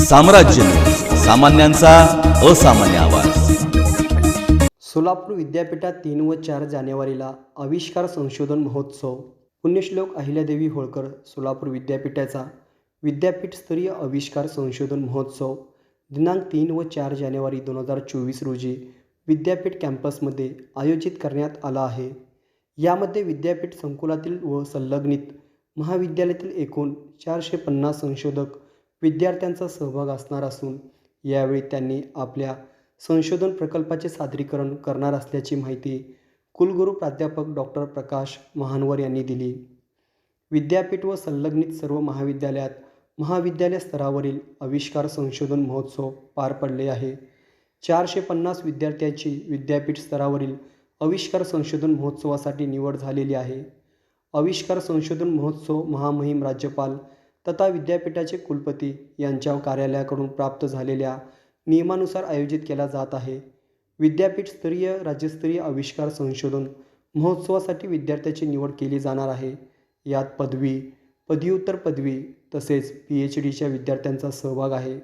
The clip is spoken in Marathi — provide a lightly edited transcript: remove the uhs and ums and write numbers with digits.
साम्राज्य, सामान्यांचा असामान्य आवाज। सोलापूर विद्यापीठात 3 व 4 जानेवारीला आविष्कार संशोधन महोत्सव। पुण्यश्लोक अहिल्यादेवी होळकर सोलापूर विद्यापीठाचा विद्यापीठस्तरीय आविष्कार संशोधन महोत्सव दिनांक 3 व 4 जानेवारी 2024 रोजी विद्यापीठ कॅम्पसमध्ये आयोजित करण्यात आला आहे। यामध्ये विद्यापीठ संकुलातील व संलग्नित महाविद्यालयातील एकूण 450 संशोधक विद्यार्थ्यांचा सहभाग असणार असून यावेळी त्यांनी आपल्या संशोधन प्रकल्पाचे सादरीकरण करणार असल्याची माहिती कुलगुरू प्राध्यापक डॉक्टर प्रकाश महानवर यांनी दिली। विद्यापीठ व संलग्नित सर्व महाविद्यालयात महाविद्यालय स्तरावरील आविष्कार संशोधन महोत्सव पार पडले आहे। 450 विद्यार्थ्यांची विद्यापीठ स्तरावरील आविष्कार संशोधन महोत्सवासाठी निवड झालेली आहे। आविष्कार संशोधन महोत्सव महामहिम राज्यपाल तथा विद्यापीठाचे कुलपती यांच्या कार्यालयाकडून प्राप्त झालेल्या नियमानुसार आयोजित केला जात आहे। विद्यापीठस्तरीय राज्यस्तरीय आविष्कार संशोधन महोत्सवासाठी विद्यार्थ्याची निवड केली जाणार आहे। यात पदवी, पदव्युत्तर पदवी तसेच PhDच्या विद्यार्थ्यांचा सहभाग आहे।